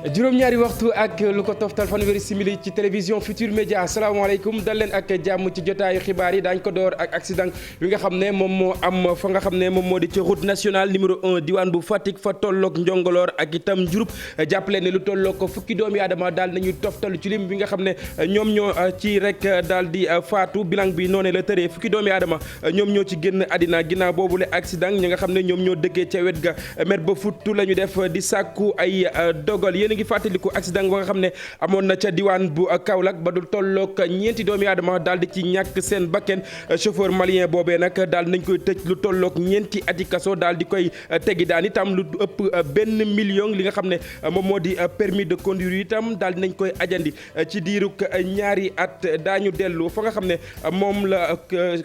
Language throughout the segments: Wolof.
juróom-ñaari waxtu ak lu ko toftal fanweeri simili ci télévision Futur Média asalaamaaleykum dal leen ak jàmm ci jotaayu xibaar yi daañu ko door ak accident wi nga xam ne moom moo am fa nga xam ne moom moo di ci route nationale numéro 1 diwaan bu Fatick fa tolloog Njongoloor ak itam Diouroup jàppale ne lu tolloog ko fukki doomi aadama daal nañuy toftal ci lim bi nga xam ne ñoom ñoo ci rek daal di faatu bilan bi noonee la tëree fukki doomi aadama ñoom ñoo ci génn àddina ginnaaw boobule accident ñi nga xam ne ñoom ñoo dëkkee ca wet ga mer ba futtu la ñu def di sàkku ay dogal yéen a ngi fàttaliku accident ba nga xam ne amoon na ca diwaan bu Kaolack ba du tolloog ñeenti doomi aadama daal di ci ñàkk seen bakken chauffeur malien boobee nag daal nañ koy tëj lu tolloog ñeenti ati kaso daal di koy teggi daan itam lu ëpp benn million li nga xam ne moom moo di permis de conduire itam daal di nañ koy ajandi ci diirug ñaari at daañu dellu fa nga xam ne moom la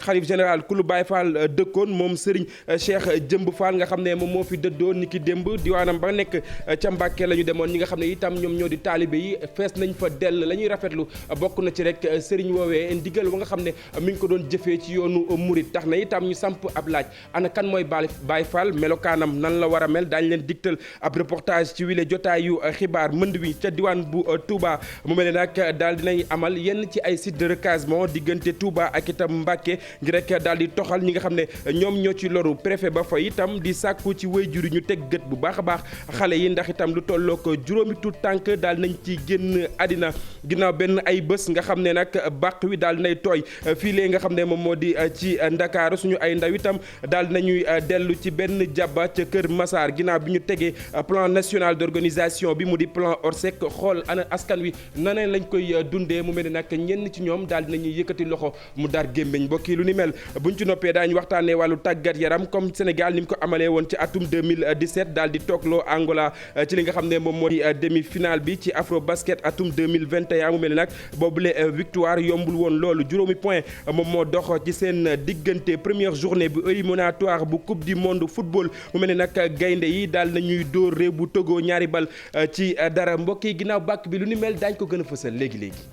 xalif général Kulu Baye Fall dëkkoon moom Serigne Cheikh Jëmb Fall nga xam ne moom moo fi dëddoo niki démb diwaanam ba nekk ca Mbàkke la ñu demoon ñi nga xam ne itam ñoom ñoo di taalibe yi fees nañ fa dell la ñuy rafetlu bokk na ci rek sëriñ woowee ndigal wa nga xam ne mi ngi ko doon jëfee ci yoonu murit tax na itam ñu samp ab laaj ana kan mooy Baye Fall melokaanam nan la war a mel daañu leen digtal ab reportage ci wile jotaayu xibaar mënd wi ca diwaan bu Touba mu mel ne nag daal dinay amal yenn ci ay site de recasement diggante Touba ak itam Mbàkke ngir rek daal di toxal ñi nga xam ne ñoom ñoo ci loru préfet ba fa itam di sàkku ci waajur yi ñu teg gët bu baax a baax xale yi ndax itam lu tolloo ko juróomi tuut tànk daal nañ ci génn àddina ginnaaw benn ay bés nga xam ne nag bàq wi daal nay tooy fii lee nga xam ne moom moo di ci Ndakaaru suñu ay ndaw itam daal nañuy dellu ci benn jàbba ca Kër Massar ginnaaw bi ñu tegee plan national d'organisation bi mu di plan Orsec xool ana askan wi naneen lañ koy dundee mu mel ne nag ñenn ci ñoom daal dinañuy yëkkati loxo mu dar gémmiñ mbokk yi lu ni mel buñ ci noppee daañu waxtaanee wàllu tàggat yaram comme Sénégal ni mu ko amalee woon ci atum 2017 daal di toogloo Angola ci li nga xam ne moom moo di demi-finale bi ci Afro Basket atum 2021 mu mel ne nag boobule victoire yombul woon loolu juróomi point moom moo dox ci seen diggante première journée bu éliminatoire bu coupe du monde football mu mel ne nag gaynde yi daal nañuy dóor réew bu Togo ñaari bal ci dara mbokk yi ginnaaw bàkk bi lu ni mel daañ ko gën a fësal léegi-léegi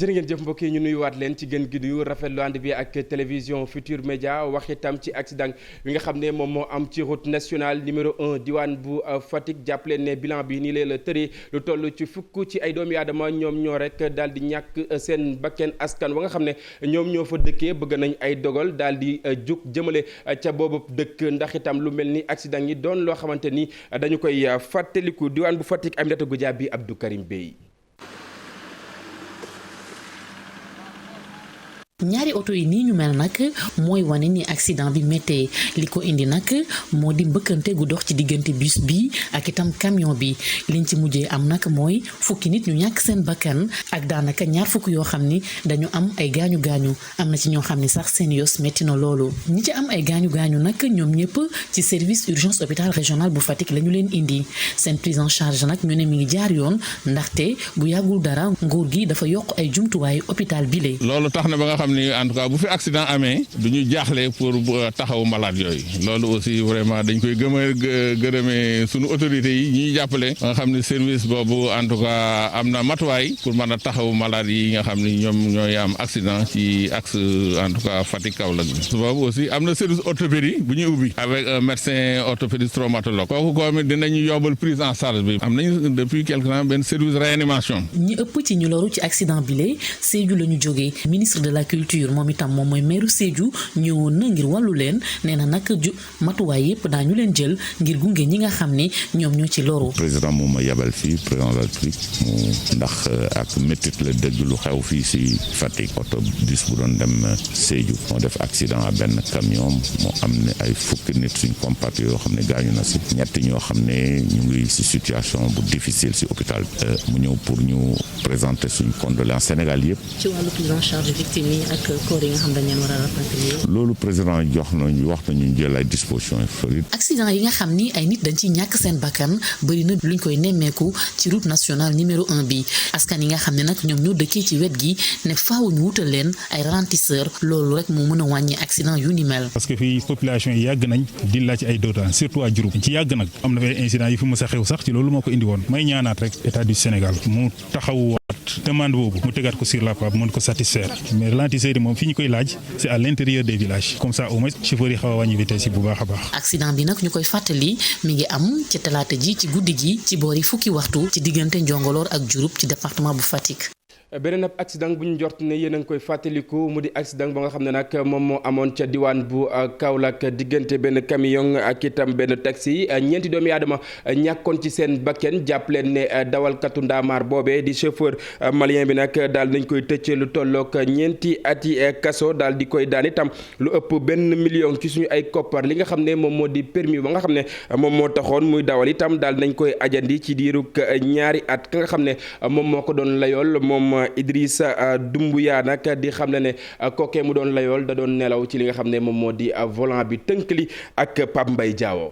jërë ngeen jëf mbokk yi ñu nuyuwaat leen ci gën gi nuyu rafetlu ànd bi ak télévision Futur Média wax itam ci accident wi nga xam ne moom moo am ci route nationale numéro 1 diwaan bu Fatick jàpp leen ne bilan bi nii lee la tëree lu toll ci fukk ci ay doomi aadama ñoom ñoo rek daal di ñàkk seen bakken askan wa nga xam ne ñoom ñoo fa dëkkee bëgg nañ ay dogal daal di jug jëmale ca boobu dëkk ndax itam lu mel ni accident yi doon loo xamante ni dañu koy fàttaliku diwaan bu Fatick Aminata Goudiaby Abdou Karim Bey. ñaari oto yi nii ñu mel nag mooy wane ni accident bi méttee li ko indi nag moo di mbëkkante gu dox ci diggante bus bi ak itam camion bi liñ ci mujjee am nag mooy fukki nit ñu ñàkk seen bakkan ak daanaka ñaar fukk yoo xam ni dañu am ay gaañu gaañu am na ci ñoo xam ni sax seen yos métti na loolu ñi ci am ay gaañu gaañu nag ñoom ñëpp ci service urgence hôpital régional bu Fatick la ñu leen indi seen prise en charge nag ñu ne mi ngi jaar yoon ndaxte bu yàggul dara nguur gi dafa yokk ay jumtuwaayu hôpital bile. loolu tax na ba nga xam ni en tout cas bu fi accident amee du ñu jaaxle pour taxaw malade yooyu loolu aussi vraiment dañ koy gërëmee sunu autorités yi ñuy jàppale nga xam ne service boobu en tout cas am na matuwaay pour mën a taxaw malade yi nga xam ni ñoom ñooy am accident ci axe en tout cas Fatick Kaolack bi su boobu aussi am na service orthopédie bu ñuy ubbi avec un médecin orthopédiste traumatologue kooku ko dinañu yombal prise en charge bi am nañu depuis quelque temps benn service réanimation. ñi ëpp ci ñu loru ci accident bile Sédhiou la ñu jógee ministre de la culture moom itam moom mooy meeru Sédhiou ñëwoon na ngir wàllu leen nee na nag matuwaay yëpp daañu leen jël ngir gunge ñi nga xam ne ñoom ñoo ci loru. président moom ma yabal fii président de la République mu ndax ak métit la dëgg lu xew fii si Fatick oto bus bu doon dem Sédhiou moo def accident à benn camion moo am ne ay fukki nit suñ compatriotes yoo xam ne gaañu na si ñett ñoo xam ne ñu ngi si situation bu difficile si hôpital mu ñëw pour ñu présenter suñ condoléances Sénégal yëpp. ci wàllu prise en charge victime yi ak corps yi nga xam dañ leen war a rapatrier. loolu président wax nañu jël ay dispositions yu accident yi nga xam ni ay nit dañ ci ñàkk seen bakkan bëri na luñ koy nemmeeku ci route nationale numéro 1 bi askan yi nga xam ne nag ñoom ñoo dëkkee ci wet gi ne faaw ñu wutal leen ay ralentisseur loolu rek moo mën a wàññi accident yu ni mel. parce que fii population yi yàgg nañ di laaj ay dootaan surtout à Diouroup ci yàgg nag am na ay incident yi fi mës a xew sax ci loolu moo ko indi woon may ñaanaat rek état du Sénégal mu taxaw demande boobu mu tegaat ko sur la table mën ko satisfaire mais ralentiseurs yi moom fi ñu koy laaj c'est à l'intérieur des villages comme ça au moins chauffeurs yi xaw a wàññi vitesse yi bu baax a baax. accident bi nag ñu koy fàttali mi ngi am ci talaata ji ci guddi gi ci boori fukki waxtu ci diggante Njongoloor ak Diouroup ci département bu Fatick. beneen ab accident bu ñu njort ne yéen a ngi koy fàttaliku mu di accident ba nga xam ne nag moom moo amoon ca diwaan bu Kaolack diggante benn camion ak itam benn taxi ñeenti doomi aadama ñàkkoon ci seen bakken jàpp leen ne dawalkatu ndaamaar boobee di chauffeur malien bi nag daal nañ koy tëcc lu tollook ñeenti ati kaso daal di koy daan itam lu ëpp 1 million ci suñu ay koppar li nga xam ne moom moo di permis ba nga xam ne moom moo taxoon muy dawal itam daal nañ koy ajandi ci diirug 2 at ka nga xam ne moom moo ko doon layool moom Idrissa Doumbouya nag di xam ne kookee mu doon layool da doon nelaw ci li nga xam ne moom moo di volant bi tënk li ak Pape Mbaye Diawo.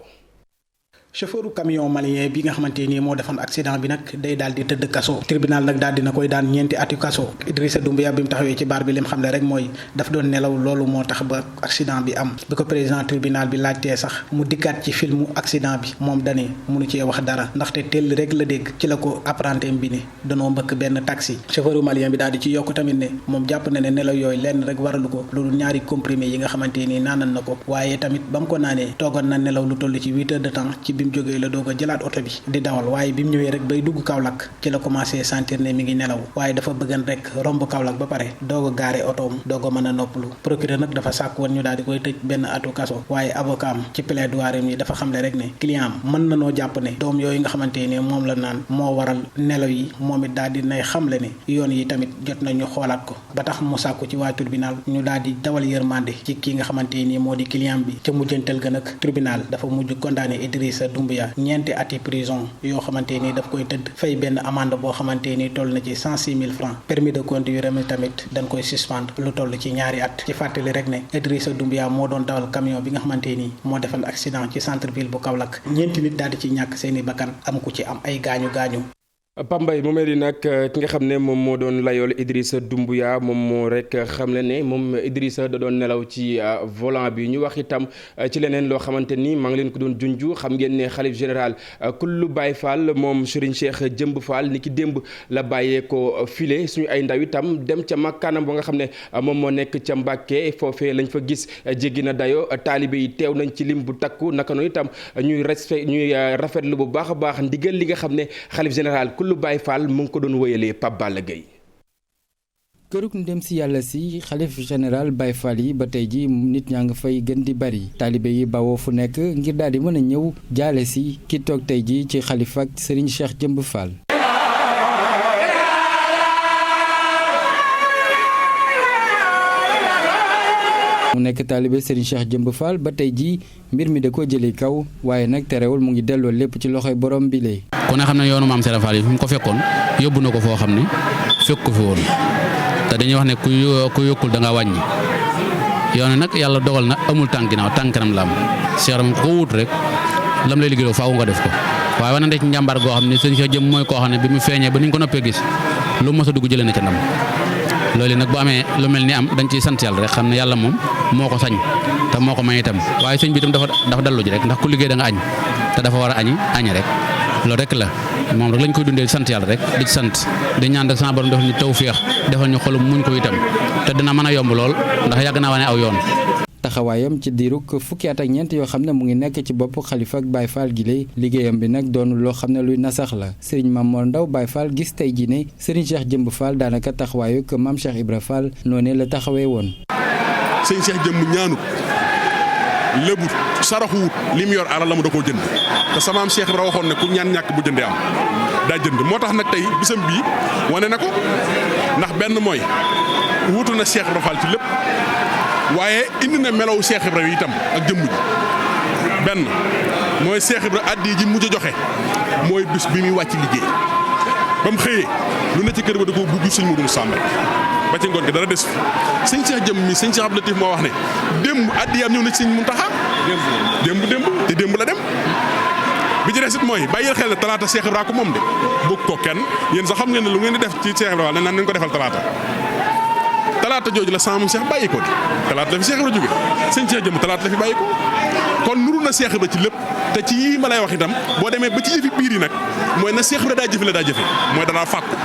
chauffeuru camion malien bi nga xamante nii moo defoon accident bi nag day daal di tëdd kaso tribunal nag daal dina koy daan 4 atu kaso Idrissa Doumbouya bi mu taxawee ci baar bi lim xam ne rek mooy daf doon nelaw loolu moo tax ba accident bi am bi ko président tribunal bi laajtee sax mu dikkaat ci filmu accident bi moom dane munu cee wax dara ndaxte tell rek la dégg ci la ko apprenti bi ne danoo mbëkk benn taxi chauffeuru malien bi daal di ci yokk tamit ne moom jàpp na ne nelaw yooyu lenn rek waralu ko loolu 2 comprimé yi nga xamante nii naanal na ko waaye tamit ba mu ko naanee toogoon na nelaw lu toll ci 8 heures de temps bi mu jógee la doog a jëlaat oto bi di dawal waaye bi mu ñëwee rek bay dugg Kaolack ci la commencé sentir ne mi ngi nelaw waaye dafa bëggan rek romb Kaolack ba pare doog a gaare otoom doog a mën a noppalu procureur nag dafa sàkk woon ñu daal di koy tëj 1 atu kaso waaye avocat am ci plaidoirie yi dafa xamle rek ne client am mën na noo jàpp ne doom yooyu nga xamante ne moom la naan moo waral nelaw yi moom it daal di nay xamle ne yoon yi tamit jot nañu xoolaat ko ba tax mu sàkku ci waa tribunal ñu daal di dawal yërmande ci ki nga xamante ni moo di client bi ca mujjantal ga nag tribunal dafa mujj condamné Idrissa Doumbouya 4 ati prison yoo xamante ni daf koy tëdd fay benn amende boo xamante ni toll na ci 106 000 francs permis de conduire mi tamit dañ koy suspendre lu toll ci 2 at ci fàttali rek ne Idrissa Doumbouya moo doon dawal camion bi nga xamante ni moo defal accident ci centre ville bu Kaolack 4 nit daal di ci ñàkk seeni bakkan am ku ci am ay gaañu Pambay mu mel ni nag ki nga xam ne moom moo doon layool Idrissa Doumbouya moom moo rek xam le ne moom Idrissa da doon nelaw ci volant bi ñu wax itam ci leneen loo xamante ni maa ngi leen ko doon junju xam ngeen ne xalif général kullu Baye Fall moom Serigne Cheikh Jëmb Fall ni ki démb la bàyyee ko file suñu ay ndaw itam dem ca makkaanam ba nga xam ne moom moo nekk ca Mbàkke foofee lañ fa gis jéggi na dayo taalibe yi teew nañ ci lim bu takku naka noonu itam ñuy rafetlu bu baax a baax ndigal li nga xam ne xalif général lu Baye Fall mu ngi ko doon wéyalee Pape Balla Gueye. kërug ndem si yàlla si xalif général Baye Fall yi ba tey ji nit ñaa nga fay gën di bari taalibe yi bawoo fu nekk ngir daal di mën a ñëw jaale si ki toog tey ji ci xalif ak Serigne Cheikh Jëmb Fall. mu nekk taalibe Serigne Cheikh Jëmb Fall ba tey jii mbir mi da ko jëlee kaw waaye nag terewul mu ngi delloo lépp ci loxoy borom bi lee. ku ne xam ne yoonu maam Serigne Fall yi fi mu ko fekkoon yóbbu na ko foo xam ne fekk ko fi woon te dañuy wax ne ku yokkul da nga wàññi yoon nag yàlla dogal na amul tànk ginnaaw tànk kanam la am Cheikh moom ko wut rek lam lay liggéeyoo faaw nga def ko waaye wane na ci njàmbaar goo xam ne Serigne Cheikh Jëmb mooy koo xam ne bi mu feeñee ba ni ñu ko noppee gis lu mos a dugg jëlee na ca ndam. loolu nag bu amee lu mel ni am dañ ciy sant yàlla rek xam ne yàlla moom moo ko sañ te moo ko may itam waaye sëñ bi itam dafa dallu ji rek ndax ku liggéey da nga añ te dafa war a añi rek loolu rek la moom rek lañ koy dundee sant yàlla rek di ci sant di ñaan rek sama borom defal ñu tawféex defal ñu xolum muñ ko itam te dina mën a yomb lool ndax yàgg naa wane aw yoon. taxawaayam ci diirug fukki at ak ñeent yoo xam ne mu ngi nekk ci bopp xalifa ak Baye Fall gi lay liggéeyam bi nag doon loo xam ne luy nasax la Serigne Mamor Ndaw Baye Fall gis tey ji ne Serigne Cheikh Jëmb Fall daanaka taxawaayu que Mame Cheikh Ibra Fall noonu la taxawee woon. Serigne Cheikh Jëmb ñaanut lébut saraxuwut li mu yor alal la mu da koo jënd te sama Cheikh Ibra waxoon ne ku ñaan ñàkk bu jëndee am daa jënd moo tax nag tey bisam bii wane na ko ndax benn mooy wuutu na Cheikh Ibra Fall ci lépp. waaye indi na melaw Cheikh Ibra yi itam ak jëmm ji benn mooy Cheikh Ibra addi ji mujj a joxe mooy bis bi muy wàcc liggéey ba mu xëyee lu ne ci kër ba da koo bugg sëñ Modou Samb ba ci ngoon gi dara des fi sëñ Cheikh Jëmb mi sëñ Cheikh Abdou Latif moo wax ne démb addi am ñëw na ci sëñ Muntaxa démb la dem bi ci des it mooy bàyyil xel ne talaata Cheikh Ibra ko moom de bëgg ko kenn yéen sax xam ngeen ne lu ngeen di def ci Cheikh Ibra nañ ko defal talaata jooju la sama Cheikh bàyyi ko di talaata la fi Cheikh Ibra jóge sëñ Cheikh Jëmb talaata la fi bàyyi ko kon nuru na Cheikh Ibra ci lépp te ci yii ma lay wax itam boo demee ba ci yëfi biir yi nag mooy na Cheikh Ibra daa jëfe la daa jëfe mooy danaa fàkku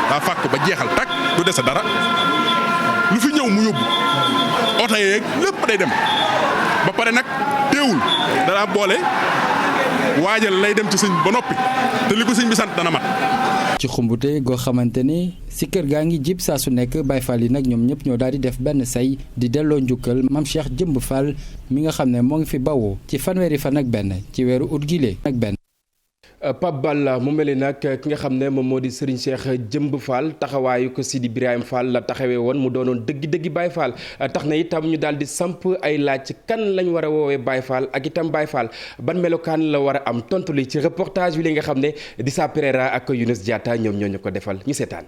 daa fàkk ba jeexal tak du dese dara lu fi ñëw mu yóbbu oto yeeg lépp day dem ba pare nag teewul dara boole waajal lay dem ci sëñ ba noppi te li ko sëñ bi sant dana mat. ci xumbute goo xamante ne si kër gaa ngi jib saa su nekk Baye Fall yi nag ñoom ñëpp ñoo daal di def benn say di delloo njukkal Mame Cheikh Jëmb Fall mi nga xam ne moo ngi fi bawoo ci fanweeri fan ak benn ci weeru ut gile ak benn. Pape Balla mu mel ni nag ki nga xam ne moom moo di Serigne Cheikh Jëmb Fall taxawaayu ko Sidi Ibrahima Fall la taxawee woon mu doonoon dëgg-dëggi Baye Fall tax na itam ñu daal di samp ay laaj kan lañ war a woowee Baye Fall ak itam Baye Fall ban melokaan la war a am tontu li ci reportage bi li nga xam ne Dissa Pereira ak Younès Diatta ñoom ñoo ñu ko defal ñu seetaan.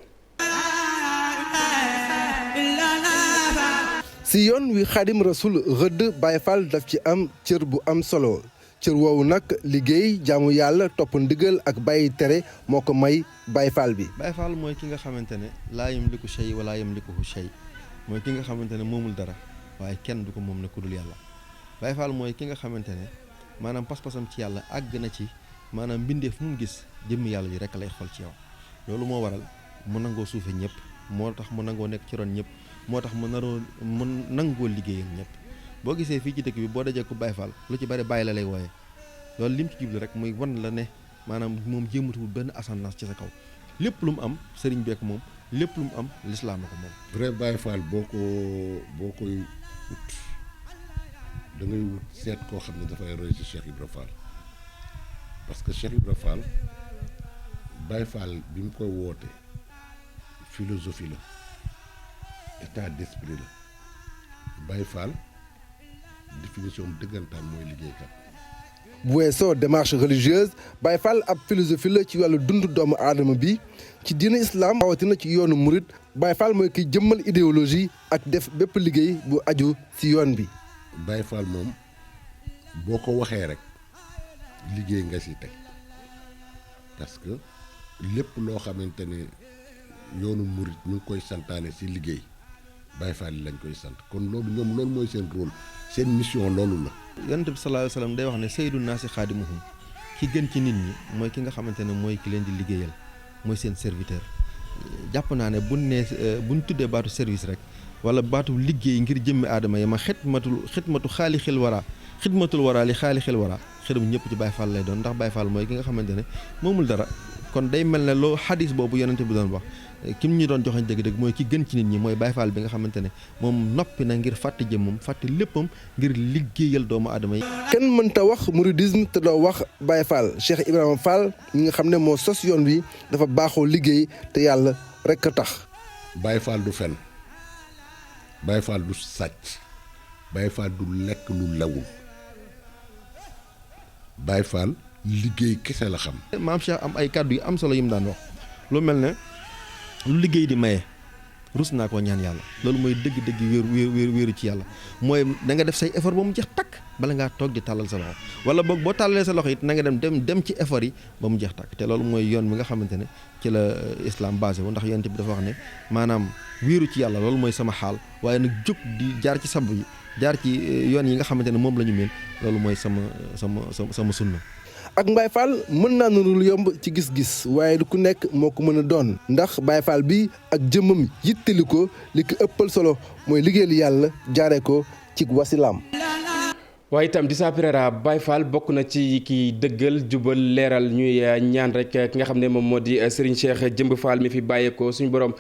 si yoon wi Xaadim Rasul rëdd Baye Fall daf ci am cër bu am solo. cër woowu nag liggéey jaamu yàlla topp ndigal ak bàyyi tere moo ko may Baye Fall bi. Baye Fall mooy ki nga xamante ne laa yamliku shay wala yamlikuhu shay mooy ki nga xamante ne moomul dara waaye kenn du ko moom ne ku dul yàlla. Baye Fall mooy ki nga xamante ne maanaam pas-pasam ci yàlla àgg na ci maanaam mbindeef mu gis jëmmi yàlla ji rek lay xool ci yow loolu moo waral mu nangoo suufe ñëpp moo tax mu nangoo nekk ci ron ñëpp moo tax mu nangoo liggéeyal ñëpp. boo gisee fii ci dëkk bi boo dajee ku Baye Fall lu ci bari Baye la lay wooye loolu lim ci jublu rek muy wan la ne maanaam moom jéematuwul benn ascendance ci sa kaw lépp lu mu am sëriñ beek moom lépp lu mu am lislaam ko moom. vrai Baye Fall boo koy wut da ngay wut seet koo xam ne dafay roy ci Cheikh Ibra Fall parce que Cheikh Ibra Fall Baye Fall bi mu koy woote philosophie la état d'esprit la Baye Fall définition dëggantaan mooy liggéeykat. bu weesoo démarche religieuse Baye Fall ab philosophie la ci wàllu dund doomu aadama bi ci diina islam rawatina ci yoonu murit Baye Fall mooy kiy jëmmal idéologie ak def bépp liggéey bu aju ci yoon bi. Baye Fall moom boo ko waxee rek liggéey nga ci teg parce que lépp loo xamante ne yoonu murit ñu ngi koy santaane ci liggéey Baye Fall lañ koy sant kon loolu ñoom loolu mooy seen rôle. seen mission loolu la. yonent bi sallallahu alayhi wasallam day wax ne sayyidun naasi xaadimuhum ki gën ci nit ñi mooy ki nga xamante ne mooy ki leen di liggéeyal mooy seen serviteur jàpp naa ne buñ tuddee baatu service rek wala baatu liggéey ngir jëmmi aadama yi ma xidmatu xaalixil wara xidmatul wara li xaalixil wara xidam ñëpp ci Baye Fall lay doon ndax Baye Fall mooy ki nga xamante ne moomul dara kon day mel ne loo xadis boobu yonent bi doon wax kim ñu doon joxañ dëgg-dëgg mooy ki gën ci nit ñi mooy Baye Fall bi nga xamante ne moom noppi na ngir fàtte jëmmam fàtte léppam ngir liggéeyal doomu aadama yi. kenn mënta wax mouridisme te doo wax Baye Fall Cheikh Ibrahima Fall ñi nga xam ne moo sos yoon wi dafa baaxoo liggéey te yàlla rek a tax. Baye Fall du fen Baye Fall du sàcc Baye Fall du lekk lu lewul Baye Fall liggéey kese la xam. maam Cheikh am ay kàddu yu am solo yi mu daan wax lu mel ne lu liggéey di maye rus naa koo ñaan yàlla loolu mooy dëgg-dëgg wéeru ci yàlla mooy da nga def say effort ba mu jeex takk bala ngaa toog di tàllal sa loxo wala boog boo tàllalee sa loxo it na nga dem ci effort yi ba mu jeex takk te loolu mooy yoon mi nga xamante ne ci la islam basé wu ndax yonent bi dafa wax ne maanaam wéeru ci yàlla loolu mooy sama xaal waaye nag jóg di jaar ci sab yi jaar ci yoon yi nga xamante ne moom la ñu mel loolu mooy sama sunna. ak Baye Fall mën naa nurul yomb ci gis-gis waaye du ku nekk moo ko mën a doon ndax Baye Fall bi ak jëmmam yittali ko li ko ëppal solo mooy liggéeyal yàlla jaaree ko ci wasilaam. waaye itam Dissa Pereira Baye Fall bokk na ci ki dëggal jubal leeral ñuy ñaan rek ki nga xam ne moom moo di Serigne Cheikh Jëmb Fall mi fi bàyyeekoo suñu borom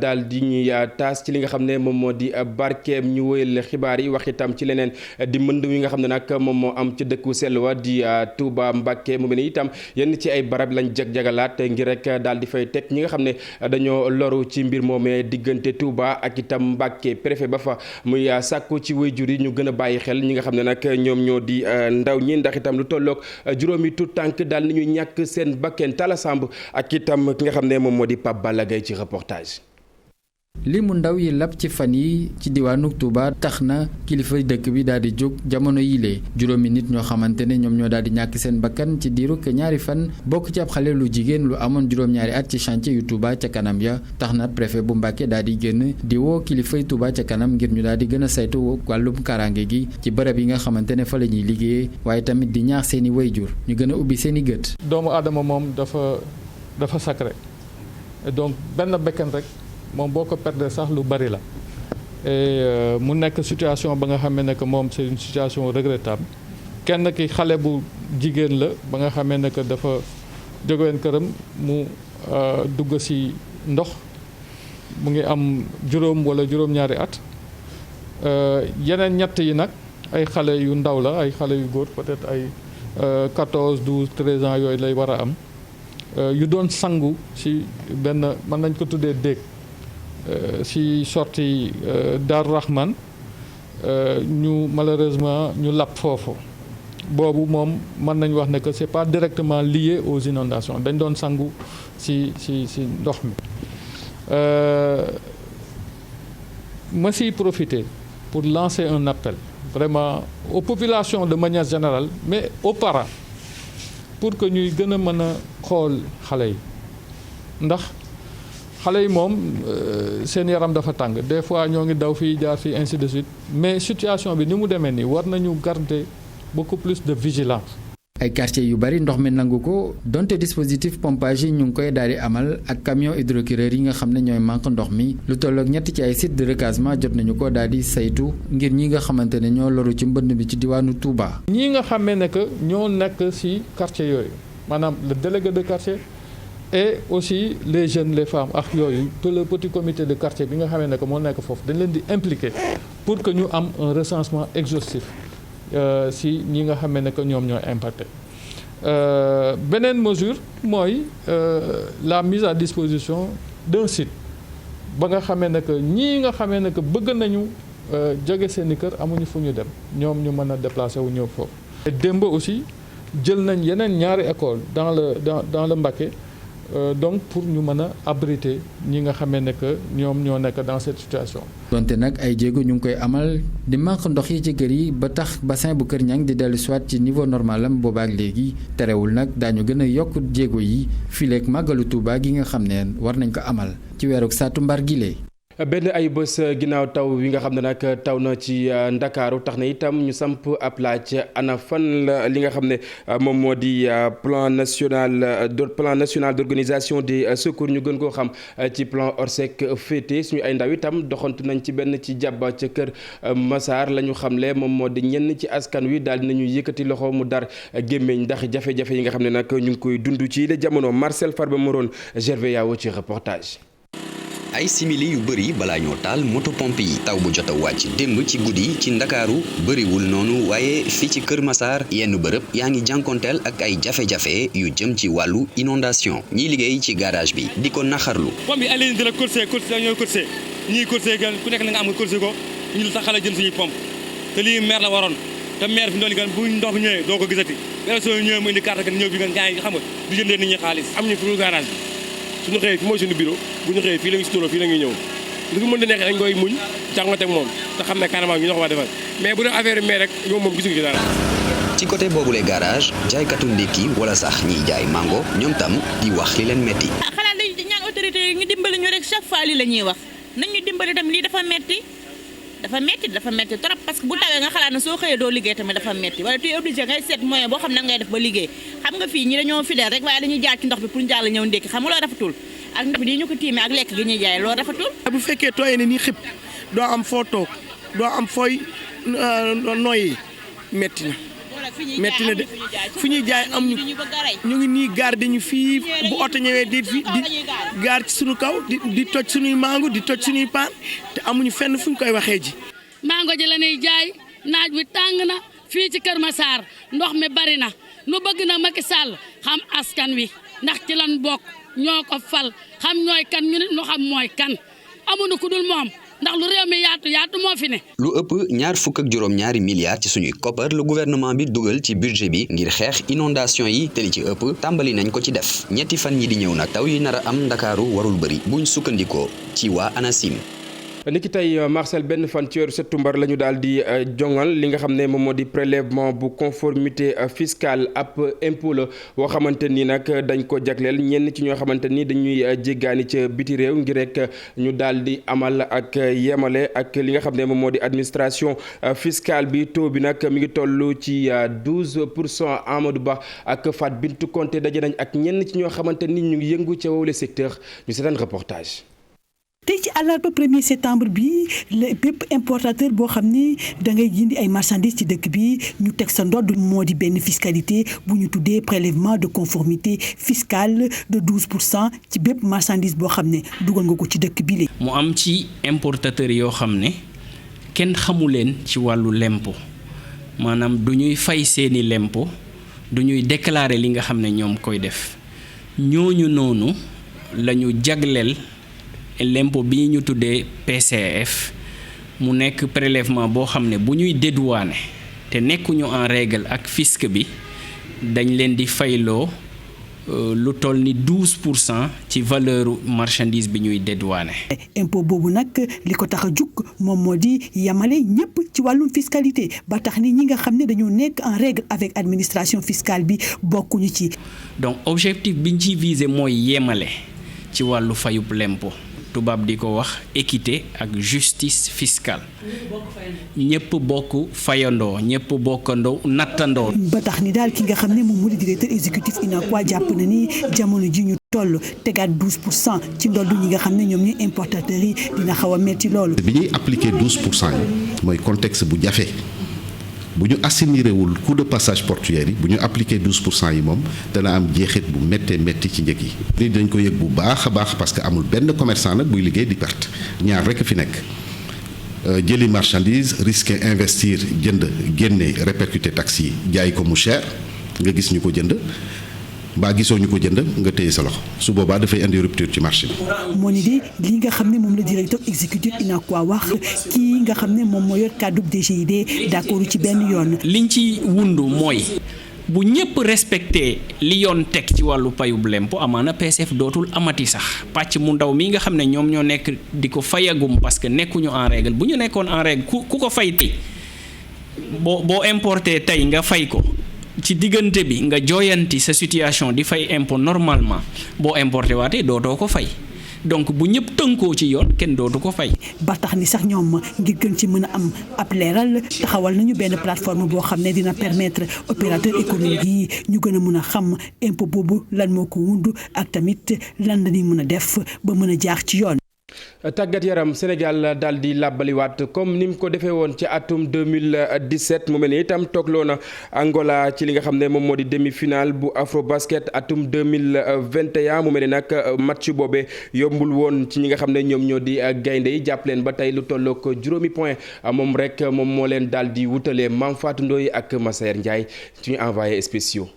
daal di ñuy taas ci li nga xam ne moom moo di barkeem ñu wéyal xibaar yi wax itam ci leneen di mbënd wi nga xam ne nag moom moo am ci dëkku sell wa di Touba Mbacké mu mel ni itam yenn ci ay barab lañ jag-jagalaat ngir rek daal di fay teg ñi nga xam ne dañoo loru ci mbir moomee diggante Touba ak itam Mbacké préfet ba fa muy sàkku ci waajur yi ñu gën a bàyyi xel ñi nga xam ne nag ñoom ñoo di ndaw ñi ndax itam lu tolloog juróomi tuut tànk daal ni ñu ñàkk seen bakken Talla Samb ak itam ki nga xam ne moom moo di Pape Balla Gaye ci reportage. li mu ndaw yi lab ci fan yi ci diwaanu Touba tax na kilifa dëkk bi daal di jóg jamono yilee juróomi nit ñoo xamante ne ñoom ñoo daal di ñàkk seen bakkan ci diirug ñaari fan bokk ci ab xale lu jigéen lu amoon juróom-ñaari at ci chantier yu Touba ca kanam ya tax na préfet bu Mbacké daal di génn di woo kilifay Touba ca kanam ngir ñu daal di gën a saytu wàllum kaaraange gi ci bërëb yi nga xamante ne fa la ñuy liggéeyee waaye tamit di ñaax seeni wayjur ñu gën a ubbi seeni gët. doomu aadama moom dafa sacré donc benn bekken rek moom boo ko perdre sax lu bari la et mu nekk situation ba nga xamee ne que moom c'est une situation regrettable kenn ki xale bu jigéen la ba nga xamee ne que dafa jógeween këram mu dugg ci ndox mu ngi am juróom wala juróom-ñaari at yeneen ñett yi nag ay xale yu ndaw la ay xale yu góor peut-être ay 14 12 13 ans yooyu lay war a am yu doon sangu ci benn mën nañ ko tuddee déeg ci sortie Darou Rahman ñu malheureusement ñu lap foofu boobu moom mën nañ wax ne que c'est pas directement lié aux inondations dañ doon sangu ci ndox mi ma ciy profiter pour lancer un appel vraiment aux populations de manière générale mais aux parents pour que ñuy gën a mën a xool xale yi ndax xale yi moom seen yaram dafa tàng des fois ñoo ngi daw fii jaar fii ainsi de suite mais situation bi ni mu demee nii war nañu garder beaucoup plus de vigilance. ay quartiers yu bari ndox mi nangu ko donte dispositif pompage yi ñu ngi koy daal di amal ak camion hydrocureur yi nga xam ne ñooy manque ndox mi lu tollook ñett ci ay sites de recasement jot nañu ko daal di saytu ngir ñi nga xamante ne ñoo loru ci mbënn bi ci diwaanu Touba. ñii nga xamee ne que ñoo nekk ci quartier yooyu maanaam le délégué de quartier et aussi les jeunes les femmes ak yooyu tout le petit comité de quartier bi nga xamee ne que moo nekk foofu dañ leen di impliquer pour que ñu am un recensement exhaustif. si ñi nga xam ne que ñoom ñooy impacté beneen mesure mooy la mise à disposition d'un site ba nga xamee ne que ñii nga xamee ne que bëgg nañu jóge seeni kër amuñu fu ñu dem ñoom ñu mën a déplacer wu ñëw foofu. démb aussi jël nañ yeneen ñaari école dans le Mbacké donc pour ñu mën a abriter ñi nga xamee ne que ñoom ñoo nekk dans cette situation. donte nag ay jéego ñu ngi koy amal di manque ndox yi ci kër yi ba tax bassin bu Kër Ñang di dellu soit ci niveau normal am boobaak léegi terewul nag daañu gën a yokk jéego yi fileek màggalu Tuuba gi nga xam ne war nañ ko amal ci weeruk Sàttumbar gile. benn ay bés ginnaaw taw wi nga xam ne nag taw na ci Ndakaaru tax na itam ñu samp ab laaj ana fan la li nga xam ne moom moo di plan national d'organisation des secours ñu gën koo xam ci plan Orsec féete suñu ay ndaw itam doxantu nañ ci benn ci jàbba ca Kër Massar la ñu xamle moom moo di ñenn ci askan wi daal dinañu yëkkati loxo mu dar gémmiñ ndax jafe-jafe yi nga xam ne nag ñu ngi koy dund ci la jamono. Marcel Farba Moron Gervais Yao ci reportage. ay simili yu bëri balaa ñoo taal moto pompe yi taw bu jot a wàcc démb ci guddi ci ndakaaru bëriwul noonu waaye fii ci Kër Massar yenn bërëb yaa ngi jànkonteel ak ay jafe-jafe yu jëm ci wàllu inondation ñiy liggéey ci garage bi di ko naxarlu. pompe yi ay di la course ñooy course ñii course ku nekk na nga am nga course ko ñu tax xale jëm suñuy pompe te lii maire la waroon te maire fi ndoon gan bu ndox bi ñëwee doo ko gisati élection ñëwee mu indi carte gan ñëw bi gan gars yi xam nga du jëndee nit ñi xaalis am ñu fu garage bi suñu xëyee fi mooy suñu bureau bu ñu xëyee fii la ñu suturoo fii la ñuy ñëw lu ko mën di neexee dañ koy muñ jàngoonte ak moom te xam ne carrément ñu ñoo ko war defal mais bu dee affaire mais rek ñoom moom gisuñu ci dara. ci côté boobule garage jaaykatu ndékki wala sax ñiy jaay mango ñoom tam di wax li leen metti. xanaa dañuy ñaan autorité yi ñu dimbali ñu rek chaque fois lii la ñuy wax nañ ñu dimbali tam lii dafa metti trop parce que bu tawee nga xalaat na soo xëyee doo liggéey tamit dafa metti wala tu es obligé ngay seet moyen boo xam ne ngay def ba liggéey xam nga fii ñi dañoo fidèle rek waaye dañuy jaar ci ndox bi pour jàll ñëw ndékki xam nga loolu rafetul ak ndox bi di ñu ko tiimee ak lekk gi ñuy jaay loolu rafetul. bu fekkee tooyee ne nii xib doo am foo toog doo am fooy nooyi metti na de fu ñuy jaay am ñu ngi nii gaar dañu fii bu oto ñëwee di gaar ci suñu kaw di toj suñuy mango di toj suñuy paan te amuñu fenn fu ñu koy waxee ji. mango ji la ñuy jaay naaj wi tàng na fii ci Kër Massar ndox mi bari na nu bëgg na Macky Sall xam askan wi ndax ci lan bokk ñoo ko fal xam ñooy kan ñu nit ñu xam mooy kan amuñu ku dul moom ndax lu réew mi yaatu moo fi ne. lu ëpp $242 milliards ci suñuy koppar le gouvernement bi dugal ci budget bi ngir xeex inondation yi te li ci ëpp tàmbali nañ ko ci def ñetti fan yi di ñëw nag taw yi nar a am ndakaaru warul bëri buñ sukkandikoo ci waa ANACIM. niki tey Marcel benn fan ci weeru septembre la ñu daal di jongal li nga xam ne moom moo di prélèvement bu conformité fiscale ab impôt la boo xamante ni nag dañ ko jagleel ñenn ci ñoo xamante ni dañuy jéggaani ca biti réew ngir rek ñu daal di amal ak yemale ak li nga xam ne moom moo di administration fiscale bi taux bi nag mi ngi toll ci 12%. Amadou Ba ak Fat Bintou Konté daje nañ ak ñenn ci ñoo xamante ni ñu ngi yëngu ca wowle secteur ñu seetaan reportage. tey ci àllarba 1er septembre bi la bépp importateur boo xam ne da ngay jëndi ay marchandises ci dëkk bi ñu teg sa ndodd moo di benn fiscalité bu ñu tuddee prélèvement de conformité fiscale de 12% ci bépp marchandise boo xam ne dugal nga ko ci dëkk bi. mu am ci importateur yoo xam ne kenn xamu leen ci wàllu lempo maanaam du ñuy fay seeni lempo du ñuy déclarer li nga xam ne ñoom koy def ñooñu noonu la ñu jagleel. l'impôt bi ñu tuddee PCF mu nekk prélèvement boo xam ne bu ñuy dédouaner te nekkuñu en règle ak fisc bi dañ leen di fayloo lu toll ni 12% ci valeur marchandise bi ñuy dédouaner. impôt boobu nag li ko tax a jug moom moo di yamale ñëpp ci wàllum fiscalité ba tax ni ñi nga xam ne dañoo nekk en règle avec administration fiscale bi bokkuñu ci. donc objectif biñ ciy viser mooy yemale ci wàllu fayub l'impôt. tubaab di ko wax équité ak justice fiscale ñëpp bokk fayandoo ñëpp bokkandoo nattandoo. ba tax ni daal ki nga xam ne moom moo di directeur exécutif UNACOIS jàpp na ni jamono ji ñu toll tegaat 12% ci ndoddu ñi nga xam ne ñoom ñooy importateurs yi dina xaw a metti loolu. bi ñuy appliquer 12% yi mooy contexte bu jafe. bu ñu assainiré wul coût de passage portuaire yi bu ñu appliqué 12% yi moom dana am jeexit bu méttee métti ci njëg yi. nit dañ ko yëg bu baax a baax parce que amul benn commerçant nag buy liggéey di perte ñaar rekk fi nekk jëli marchandise risqué investir jënd génne répercuté taxes yi jaay ko mu cher nga gis ñu ko jënd. mbaa gisoo ñu ko jënd nga téye sa loxo su boobaa dafay indi rupture ci marché bi. moo ni de li nga xam ne moom la directeur exécutif UNACOIS wax kii nga xam ne moom moo yor kàddu DGID d'accord ci benn yoon. liñ ci wundu mooy bu ñëpp respecté li yoon teg ci wàllu payub lempo amaana PCF dootul amati sax pàcc mu ndaw mi nga xam ne ñoom ñoo nekk di ko fayagum parce que nekkuñu en règle bu ñu nekkoon en règle ku ko fay tey boo importé tey nga fay ko. ci diggante bi nga jooyanti sa situation di fay impôt normalement boo importé waatee dootoo ko fay donc bu ñëpp tënkoo ci yoon kenn dootu ko fay. ba tax ni sax ñoom ngir gën ci mën a am ab leeral taxawal nañu benn plateforme boo xam ne dina permettre opérateur économique yi ñu gën a mën a xam impôt boobu lan moo ko wund ak tamit lan la ñuy mën a def ba mën a jaar ci yoon. tàggat yaram Sénégal daal di làbbaliwaat comme ni mu ko defee woon ci atum 2017 mu mel ni itam toogloo na Angola ci li nga xam ne moom moo di demi-finale bu Afrobasket atum 2021 mu mel ni nag match boobee yombul woon ci ñi nga xam ne ñoom ñoo di gaynde yi jàpp leen ba tey lu tolloo ko juróomi point moom rek moom moo leen daal di wutalee Mame Fatou Ndoye ak Massaer Ndiaye suñu envoyé spéciaux.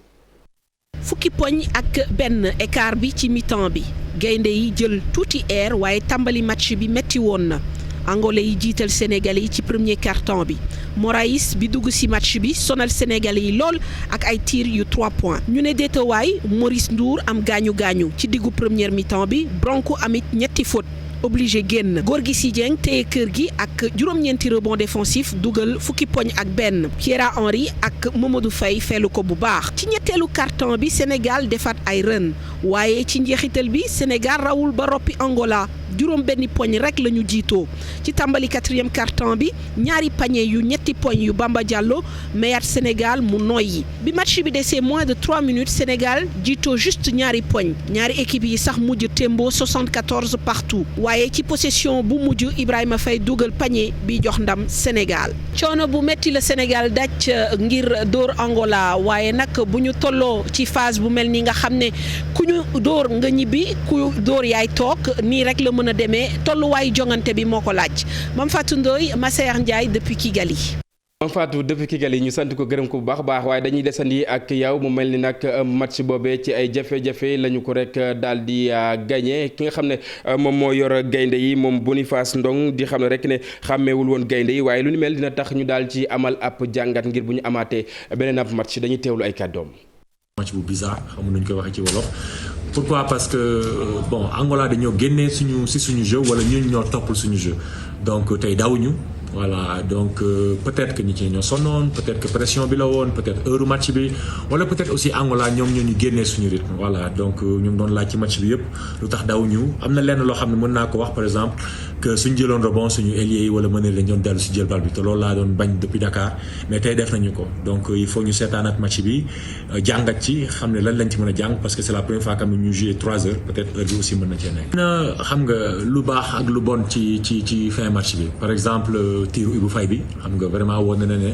fukki poñ ak benn écart bi ci mi-temps bi gaynde yi jël tuuti air waaye tàmbali match bi metti woon na angolais yi jiital sénégalais yi ci premier quart-temps bi Moraïs bi dugg ci match bi sonal sénégalais yi lool ak ay tir yu 3 points ñu ne déetawaay Maurice Ndour am gaañu ci diggu première mi-temps bi Bronco amit ñetti faute obligé génn Gorgui Sy Dieng téye kër gi ak juróom-ñeenti rebond défensif dugal fukki poñ ak benn Pierre Henry ak Mamadou Faye feelu ko bu baax ci ñetteelu quart-temps bi Sénégal defaat ay rën waaye ci njeexital bi Sénégal rawul ba roppi Angola juróom benni poñ rek la ñu jiitoo ci tàmbali 4e quart-temps bi ñaari panier yu ñetti poñ yu Bamba Diallo mayaat Sénégal mu noyyi bi match bi desee moins de 3 minutes Sénégal jiitoo juste ñaari poñ ñaari équipe yi sax mujj tembo 74 partout waaye ci possession bu mujj Ibrahima Faye dugal panier bi jox ndam Sénégal coono bu metti la Sénégal daj ngir dóor Angola waaye nag bu ñu tolloo ci phase bu mel ni nga xam ne ku ñu dóor nga ñibbi ku dóor yaay toog nii rek la mën a demee tolluwaayu jongante bi moo ko laaj Mame Fatou Ndoye Massaer Ndiaye depuis Kigali. Mame Fatou depuis Kigali ñu sant ko gërëm ko bu baax a baax waaye dañuy desandi ak yow mu mel ni nag match boobee ci ay jafe-jafe lañu ko rek daal di gagné ki nga xam ne moom moo yor gaynde yi moom Boniface Ndong di xam ne rek ne xàmmeewul woon gaynde yi waaye lu ni mel dina tax ñu daal ci amal ab jàngat ngir bu ñu amaatee beneen ab match dañuy teewlu ay kàddoom. match bu bizarre xamu nañu koy waxee ci wolof pourquoi parce que bon Angola dañoo génnee suñu jeu wala ñun ñoo toppal suñu jeu donc tey daawuñu. Voilà donc peut-être que nit ñi ñoo sonnoon peut-être que pression bi la woon peut-être heure match bi wala peut-être aussi Angola ñoom ñoo ñu génnee suñu rythme voilà donc ñu ngi doon laaj ci match bi yëpp lu tax daw ñu am na lenn loo xam ne mën naa ko wax par exemple que suñ jëloon rebond suñu ailier yi wala mëne lañ doon dellu si jël bal bi te loolu laa doon bañ depuis Dakar mais tey def nañu ko donc il faut ñu seetaanaat match bi jàngat ci xam ne lan lañ ci mën a jàng parce que c'est la première fois que ñu joué 3 heures peut-être heure bi aussi mën na cee nekk. na xam nga lu baax ak lu bon ci fin match bi par exemple tiiru Ibou Faye bi xam nga vraiment woon na ne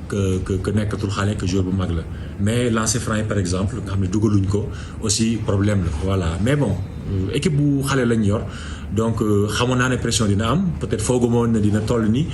que nekkatul xale que joueur bu mag la mais lancer franc par exemple nga xam ne dugaluñ ko aussi problème la voilà mais bon équipe bu xale lañ yor donc xamoon naa ne pression dina am peut-être foogumoon ne dina toll nii.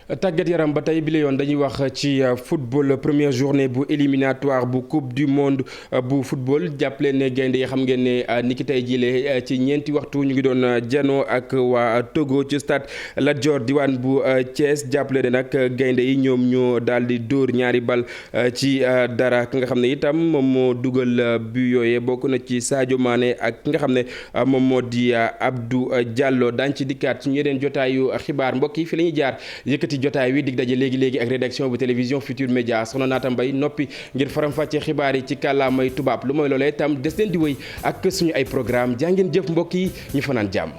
tàggat yaram ba tey bi la yoon dañuy wax ci football première journée bu éliminatoire bu coupe du monde bu football jàppale ne gaynde yi xam ngeen ne niki tey jile ci ñeenti waxtu ñu ngi doon janoo ak waa Togo ci stade Lat Dior diwaan bu Thiès jàppale ne nag gaynde yi ñoom ñoo daal di dóor ñaari bal ci dara ki nga xam ne itam moom moo dugal bu yooyee bokk na ci Sadio Mané ak ki nga xam ne moom moo di Abdou Diallo daañu ci dikkaat suñu yeneen jotaayu xibaar mbokk yi fi la ñuy jaar yëkkati jotaay wi dig daje léegi ak rédaction bu télévision Futur Média soxna Naata Mbay noppi ngir faram-fàccee xibaar yi ci kàllaamay tubaab lu mooy loolee tam des leen di wéy ak suñu ay programme jaa ngeen jëf mbokk yi ñu fanaan jàmm